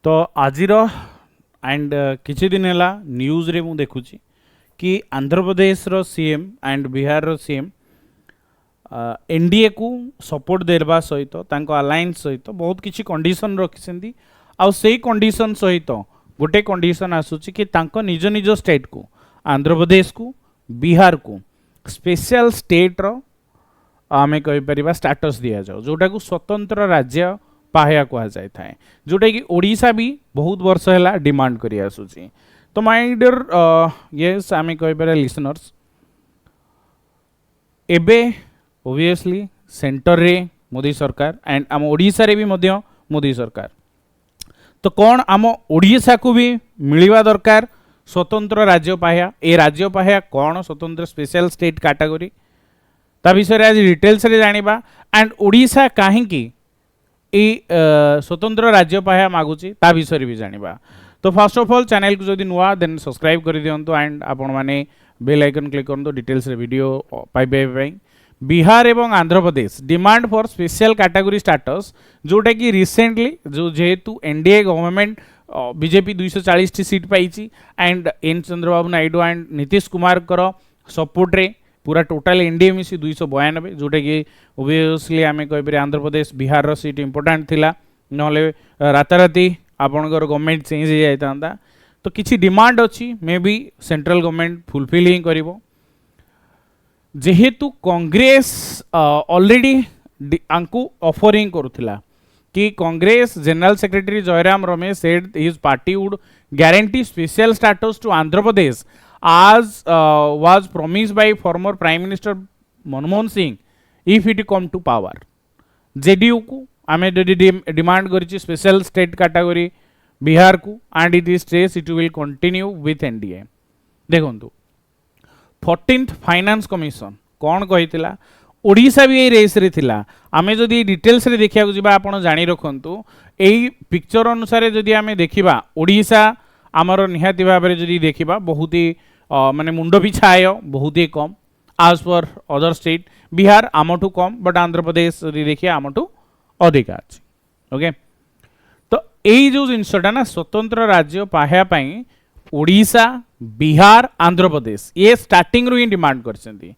तो आज एंड किछि दिन है न्यूज रे मु देखुची कि आंध्र प्रदेश रो सीएम एंड बिहार रो सीएम एनडीए को सपोर्ट देवा सहित अलायंस सहित बहुत किछि कंडीशन रखिसेंती आउ सेही कंडीशन सहित गोटे कंडीशन आसुची कि तांको निज निज स्टेट को आंध्र प्रदेश को बिहार को स्पेशल स्टेट रो आमे कहि परिबा स्टेटस दिया जाओ जोटा को स्वतंत्र राज्य पाया कहा जाए था जोटा कि ओडिशा भी बहुत वर्ष है डिमांड करी आसुची। तो माय डियर यस आमे कहि पारे लिसनर्स एबे ओबियसली सेंटर रे मोदी सरकार एंड आम ओडिशा रे भी मध्य मोदी सरकार तो कौन आम ओडिशा को भी मिलवा दरकार स्वतंत्र राज्य पाया ए राज्य पाया कौन स्वतंत्र स्पेशल स्टेट कैटेगरी ता विषय आज डिटेल्स रे जानिबा एंड ओडिशा काहेकि स्वतंत्र राज्य पाया मागुची ता विषय भी जानिबा। तो फर्स्ट ऑफ ऑल चैनल को जदि नुआ देन सब्सक्राइब कर दियंतो एंड आपण माने बेल आइकन क्लिक करंतो डिटेल्स रे वीडियो पाइबे। बिहार एवं Andhra Pradesh demand for special category status जोटा कि रिसेंटली जो जेहेतु एनडीए गवर्नमेंट बीजेपी 240 टी सीट पाई and N Chandrababu Naidu and Nitish Kumar कर सपोर्ट रे पूरा टोटाल एनडीए मिसी 292 जोटा कि ओबियसली आम कहीपर आंध्र प्रदेश बिहार सीट इंपोर्टाट थिला नले राताराति आपणकर गवर्नमेंट चेंज हो जाता तो किसी डिमांड अच्छी may be central government fulfil ही करिवो जेहेतु कांग्रेस ऑलरेडी आंकु ऑफरिंग करुथिला कि Congress general secretary Jairam Ramesh said his party would guarantee special status to Andhra Pradesh as was promised by former Prime Minister Manmohan Singh if it come to power. JDU को आमे demand करिछि special state category Bihar को and it is stress it will continue with NDA. देखंतु 14th finance commission कौन कहितिला ओडिशा भी ए race रे थिला आमे जदि डिटेल्स रे देखिया जिबा आपण जानि रखंतु एई पिक्चर अनुसार जदि आमे देखिबा ओडिशा आमर निहाती भाबरे जदि देखिबा बहुत ही माने मुंडो पिछा आय बहुत ही कम आज पर अदर स्टेट बिहार आमठू कम बट आंध्र प्रदेश जदि देखिया आमठू अधिक अछि। ओके तो एई जो जिनसटा ना स्वतंत्र राज्य पाया पई ओडिशा बिहार आंध्र प्रदेश ये स्टार्टिंग रू ही डिमांड करछंती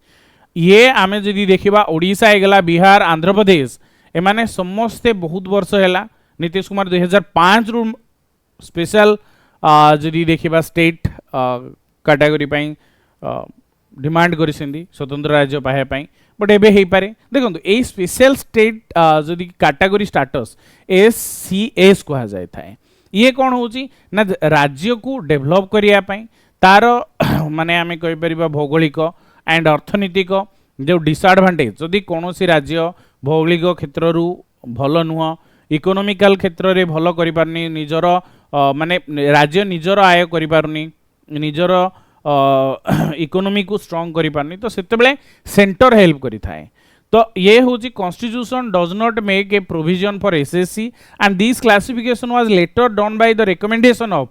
ये आमे जदि देखिबा ओडिशा हेगला बिहार आंध्र प्रदेश एमाने समस्ते बहुत वर्ष हैला नीतीश कुमार 2005 रु स्पेशल जदि देखिबा स्टेट कैटेगरी पई डिमांड करिसेंदी स्वतंत्र राज्य पाया पई बट एबे हेई पारे देखंतु ए स्पेशल स्टेट जदि कैटेगरी स्टेटस एससीएस कहा जाय थाए ये कौन होची ना राज्य को डेवलप करिया पई तार माने आमे कहि परिबा भौगोलिक एंड अर्थनीतिक जो डिसएडवांटेज जदि कौन सी राज्य भौगोलिक क्षेत्र रु भल नुह इकोनॉमिकल क्षेत्र रे भल करि पारनी निजर माने राज्य निजर आय करि पारनी निजर इकोनॉमी को स्ट्रांग करि पारनी तो सेते बेले सेंटर हेल्प करि थाए। तो ये होची constitution does not make a provision for SSC and this classification was later done by the recommendation of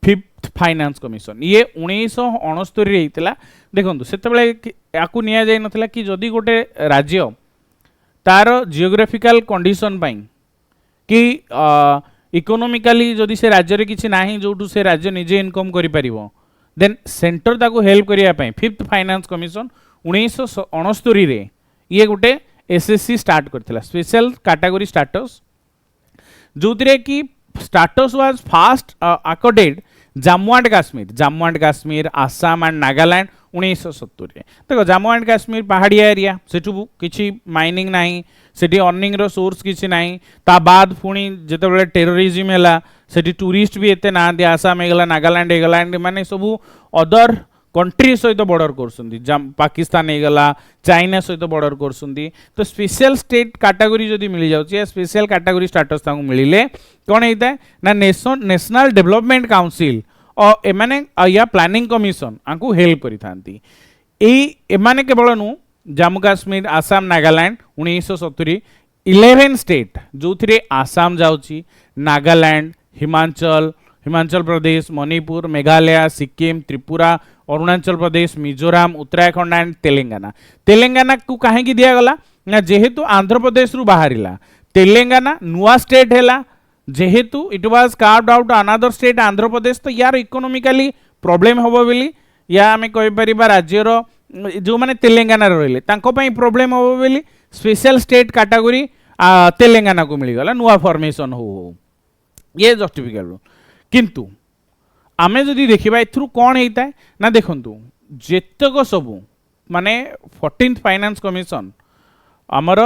5th finance commission ये 1969 रे हितला। देखंतु सेते बेले याकू निया जाय नथला कि जदि गोटे राज्य तार जियोग्राफिकल कंडीशन पाई कि इकोनॉमिकली जदि से राज्य रे किछि नाही जोटू से राज्य निजे इनकम करि परिबो देन सेंटर ताको हेल्प करिया पई 5th फाइनेंस कमिशन 1969 रे ये गोटे एसएससी स्टार्ट करथिला स्पेशल कैटेगरी स्टेटस जोतिरे कि status was first accorded Jammu and Kashmir Assam and Nagaland 1970 देखो जम्मू एंड काश्मीर पहाड़िया एरिया सेठू किछि माइनिंग नाही सेठी अर्निंग रो सोर्स किछि नाही ता बाद पुणी जेतेबेले टेररिज्म हैला सेठी टूरिस्ट भी एते ना दे आसाम हेगला नागालैंड हेगला माने सबु अदर कंट्री सहित बॉर्डर करसुंदी पाकिस्तान हेगला चाइना सहित बॉर्डर करसुंदी तो स्पेशल स्टेट कैटेगरी जदि मिल जाउची स्पेशल कैटेगरी स्टेटस ताकू मिलिले कोन हेता ना नेशनल डेवलपमेंट काउंसिल और एमाने या प्लानिंग कमिशन आंकू हेल्प करि थांती एमाने केवल नु जम्मू काश्मीर आसाम नागालैंड 1970 11 स्टेट जो थिरे आसाम जाउची नागालैंड हिमाचल प्रदेश मणिपुर मेघालय सिक्किम त्रिपुरा अरुणाचल प्रदेश मिजोराम उत्तराखंड एंड तेलंगाना को कहीं दिया गला ना जेहेतु आंध्र प्रदेश रु बाहरिला तेलंगाना नुआ स्टेट हैला जेहेतु it was carved out another state Andhra Pradesh तो यार इकोनॉमिकली प्रॉब्लम होबो बोली या आमे कहि परिबा राज्यर जो माने तेलंगाना रहिले तांको पई प्रॉब्लम होबो बोली स्पेशल स्टेट कैटेगरी तेलंगाना को मिली गला नुआ फॉर्मेशन हो ये जस्टिफिकेबल किंतु आमे जदि देखिबा एथरु कोन हेता है ना देखंतु जेतक सबु माने 14th फाइनेंस कमिशन आमर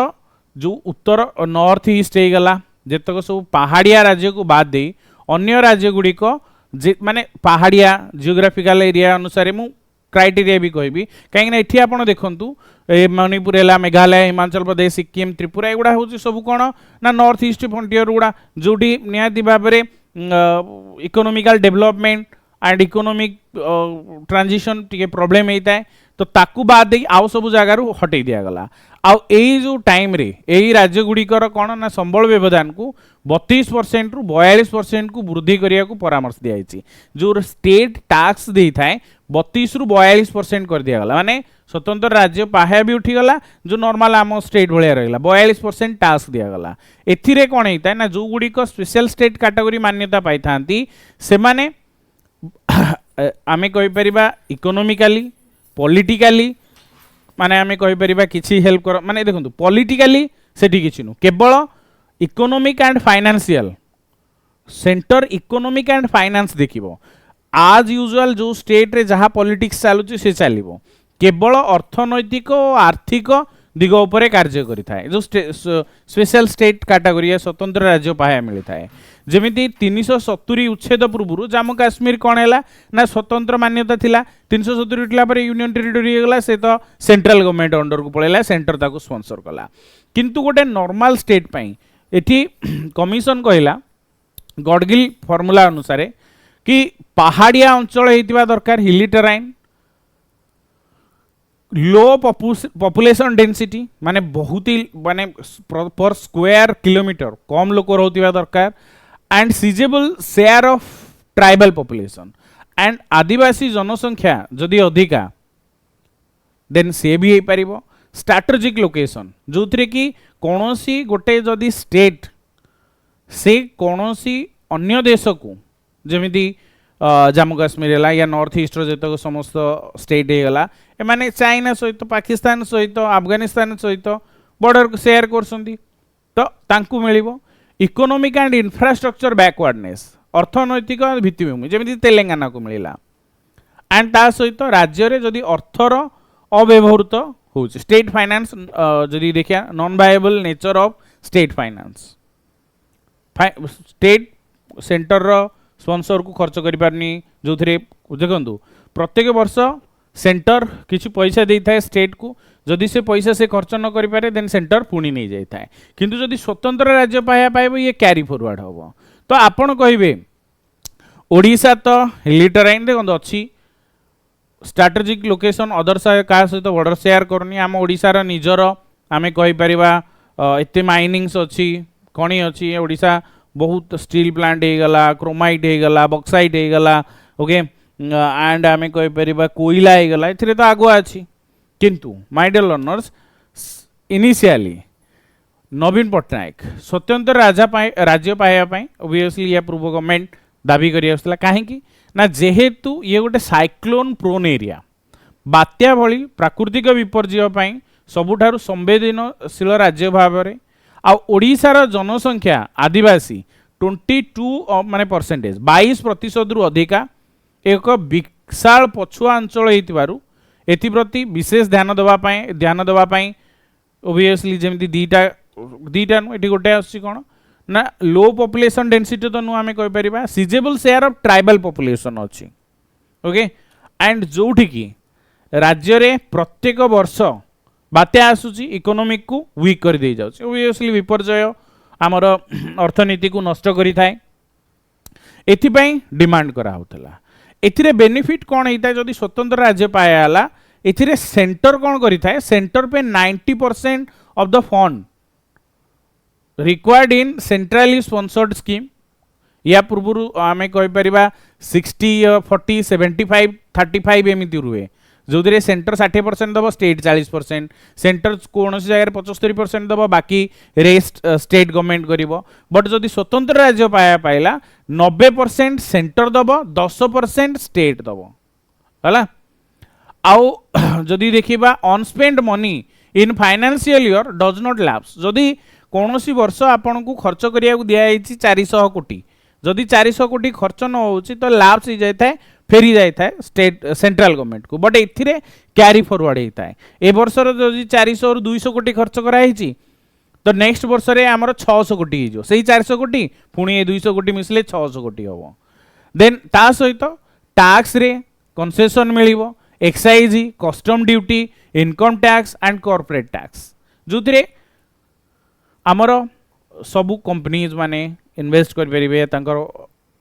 जो उत्तर नॉर्थ ईस्ट हे गला जेतक सब पहाड़िया राज्य को बाद दे अन्य राज्य गुड़िक माने पहाड़िया जियोग्राफिकल एरिया अनुसार मु क्राइटेरिया भी कहबी कहीं एठी आपण देखंतु मणिपुर है मेघालय हिमाचल प्रदेश सिक्किम त्रिपुरा एगुड़ा हूँ सब कौन ना नॉर्थ ईस्ट फ्रंटियर गुड़ा जोटी निहाती भाव में economical development and economic transition T problem होता है तो ताकू बाद दे आउ सब जगार हटई दिगला आउ जो टाइम रे यही राज्य गुड़िकर कौन ना संबल व्यवधान को 32% रु 42% को वृद्धि करने को परामर्श दिखाई जो स्टेट टैक्स दे था 32 रु 42% कर दिगला माने स्वतंत्र राज्य पाया भी उठीगला जो नॉर्मल आम स्टेट भाया रहा 42% टैक्स दिगला एथिरे कौन होता है ना जो गुड़िक स्पेशल स्टेट कैटेगरी मान्यता पाई था से माने आमे कहि परिबा इकोनॉमिकली पॉलिटिकली माने आमे कहि परिबा किछि हेल्प कर माने देखंतु पॉलिटिकली सेठी किछि नु केवल economic and financial centre economic and finance देखिबो आज यूजुअल जो स्टेट रे जहा पॉलिटिक्स चालुछि से चलिबो केवल अर्थनैतिक और आर्थिक दिग उपरे कार्य करिथाय जो स्पेशल स्टेट कैटेगरी या स्वतंत्र राज्य पाया मिलिथाय जेमिति 370 उच्छेद पूर्व जम्मू काश्मीर कौन है ना स्वतंत्र मान्यता थिला 370 उठला पर यूनियन टेरिटोरी गला से तो सेंट्रल गवर्नमेंट अंडर को पळेला सेंटर ताको स्पॉन्सर कला किंतु गोटे नॉर्मल स्टेट पई एठी कमिशन कहला गडगिल फार्मूला अनुसार कि पहाड़िया अंचल हेतिबा दरकार हिली टेराइन लो पॉपुलेशन डेंसिटी माने बहुत ही माने पर स्क्वायर किलोमीटर कम लोक रहउतिबा दरकार and sizeable share of tribal population and आदिवासी जनसंख्या जदि अधिका देन से भी हो स्ट्रैटेजिक लोकेशन जो थे कि कौनसी गोटे जदि स्टेट से कौनसी अन्य देश को जमीती जम्मू काश्मीर है या नॉर्थ ईस्ट जो समस्त स्टेट होगा एमाने चाइना सहित पाकिस्तान सहित अफगानिस्तान सहित बॉर्डर शेयर कर मिल इकोनॉमिक एंड इंफ्रास्ट्रक्चर बैकवर्डनेस अर्थनैतिक भित्तिभूमि जमी तेलंगाना को मिलला एंड ता सहित राज्य में जदि अर्थर अव्यवहृत हो स्टेट फाइनेंस जदि देखिया non viable nature of state finance state centre sponsor को खर्च करि पारनी जो देखो प्रत्येक वर्ष सेंटर किसी पैसा दे था स्टेट को जदि से पैसा से खर्च न करि पारे देन सेंटर पुणी नहीं जाए था किंतु जदि स्वतंत्र राज्य पाया पाइब ये कैरी फॉरवर्ड हम तो आपण कहे ओडिशा तो लिटराइन देखो अच्छी स्ट्रैटेजिक लोकेशन अदर क्या सहित बॉर्डर शेयर करनी आम ओडिशार निजर आमे कहि परिबा एते माइनिंग्स अच्छी खनि अच्छी ओडिशा बहुत स्टील प्लांट हो गला क्रोमाइट हो गला बक्साइट हो गला ओके एंड आमे कहि परिबा कोयला हो गला एथिरे तो आगुआ अछि किंतु माय डियर लर्नर्स इनिशियली नवीन पट्टनायक स्वतंत्र राज्य पाइबा ओबियसली या पूर्व गवर्नमेंट दाबी करि आसला काहेकि ना जेहेतु ये गोटे साइक्लोन प्रोन एरिया बात्या भली प्राकृतिक विपर्यय पई सबुठारु संवेदनशील राज्य भाव में ओडिशार जनसंख्या आदिवासी 22 माने परसेंटेज 22% रु अधिका एक विशाल पछुआ अंचल होइतिबारु एथिप्रति विशेष ध्यान देवाई ओबियसली जमी दीटा नु एटी गोटे आसी कौन ना लो पॉपुलेशन डेंसिटी तो नु आमे कहि परिबा सीजेबल शेयर ऑफ ट्राइबल पॉपुलेशन अच्छी ओके एंड जोठी की राज्य रे प्रत्येक वर्ष बात्या आसुची इकोनॉमिक को वीक कर दे जाउची ओबियसली विपर्यय आमर अर्थनीति को नष्ट करि थाए एथिपाई डिमांड करा होतला एथिरे बेनिफिट कौन होता है जदि स्वतंत्र राज्य पायाला एथिरे सेंटर कौन करि थाए सेंटर पे 90% of the fund required in centrally sponsored scheme या पूर्व आमे कहि परिबा 60 40 75 35 एमिति रुए जो सेंटर 60% दब स्टेट 40%, सेंटर कौन जगह 75% दब बाकी रेस्ट स्टेट गवर्नमेंट कर। बट जदि स्वतंत्र राज्य पाइला 90% सेंटर दब 10% स्टेट दब है। आउ जदि देखिबा unspent money in financial year does not lapse, जदि कौन सी वर्ष आपन को खर्च करिया दिया 400 कोटी, जदि 400 कोटी खर्च न हो तो लैप्स हो जाए, फेरी जाए स्टेट सेंट्रल गवर्नमेंट को। बट एथिरे कैरी फॉरवर्ड होता है। ए वर्षर जदि 400 रु 200 कोटी खर्च कराई तो नेक्स्ट वर्ष रे हमर 600 कोटी हो, से 400 कोटी पुणी 200 कोटी मिसले 600 कोटी हम। देन ता सहित टैक्स रे कंसेशन मिलिबो, excise, custom duty, income tax and corporate tax, जो आमर सबू कंपनीज माने इन्वेस्ट करेंगे,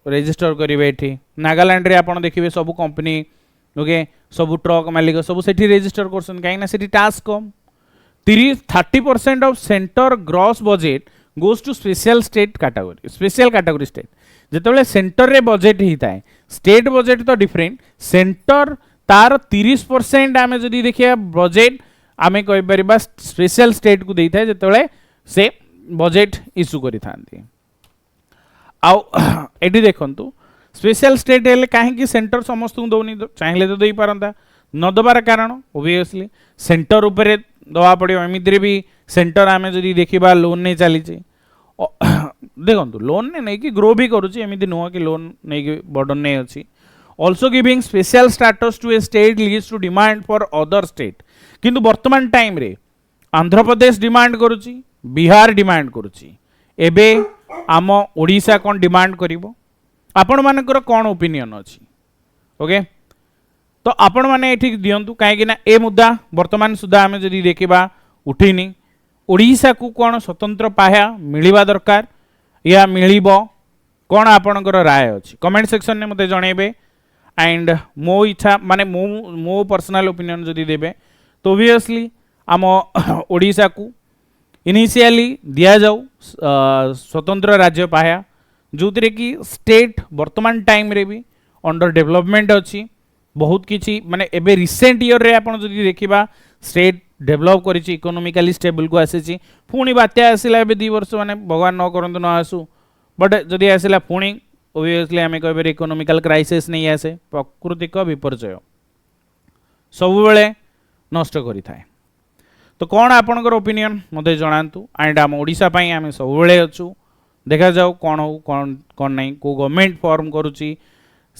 रेजिस्टर करेंगे। ये नागालैंड रे आपन देखिए सबू कंपनी ओके सबू ट्रक मालिक सब से रेजिस्टर कर कहीं टैक्स कम। 30% of centre gross budget goes to special state category, special category state. जिते सेंटर रे बजेट होता है, स्टेट बजेट तो डिफरेंट, सेंटर तार 30% आम जदि देखिए बजेट आम कहीपर स्पेशल स्टेट को देता है जिते से बजेट इश्यू करी थांती। आउ एटी देखंतु स्पेशल स्टेट हेले कहीं सेंटर समस्त को दौनी, चाहिए तो दे पारंता, न दबार कारण ओबियसली सेंटर उपरे दवा पड़ो। एमती भी सेंटर आम जदि देखा लोन नहीं चली देखो लोन नहीं कि ग्रो भी करुच्ची, एमती नुह कि लोन नहीं बर्डन नहीं अच्छी। Also giving special status to a state leads to demand for other state, किंतु वर्तमान टाइम रे आंध्र प्रदेश डिमांड करुच्ची, बिहार डिमांड करुच्ची, एबे आम ओडिशा कौन डिमांड करिवो। आपण मानकर कौन ओपिनियन अच्छी ओके, तो आपण माने एठी दियंतु कहीं ए मुद्दा वर्तमान सुधा आम जदि देखा उठीनी। ओडिशा को कौन स्वतंत्र पाया मिलवा दरकार या मिलिबो, कौन आपणकर राय अच्छी कमेंट सेक्शन में मते जणेबे। एंड मो इच्छा माने मो पर्सनल ओपिनियन जदि देबे तो ओबियसली आम ओडिशा को इनिशियली दिया जाऊ स्वतंत्र राज्य पाया, जो कि स्टेट वर्तमान टाइम रे भी अंडर डेवलपमेंट अच्छी। बहुत किछि माने एबे रिसेंट ईयर रे आपण जदि देखिबा स्टेट डेवलप करिछि, इकोनॉमिकली स्टेबल को आसीछि। पुणी बात्या आसिला एबे 2 वर्ष माने भगवान न करंतु न आसु, बट जदि आसिला पुणी ओबियसली आम कह इकोनॉमिकल क्राइसिस नहीं आसे, प्राकृतिक विपर्यय सब बेले नष्ट करि थाए। तो कौन आपणकर ओपिनियन मते जणांतु। एंड आम ओडिशा पई आम सब बेले अच्छु, देखा जाऊ कौन हो कौन नहीं, को गवर्नमेंट फॉर्म करुच्ची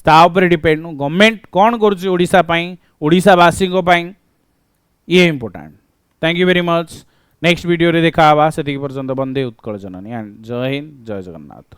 ता उपरे डिपेंड, गवर्नमेंट कौन करुच्ची ओडिशा पई, ओडिशावासी पई, ये important. Thank you very much. Next video रे देखा से पर्यंत वंदे उत्कल जननी एंड जय हिंद जय जगन्नाथ।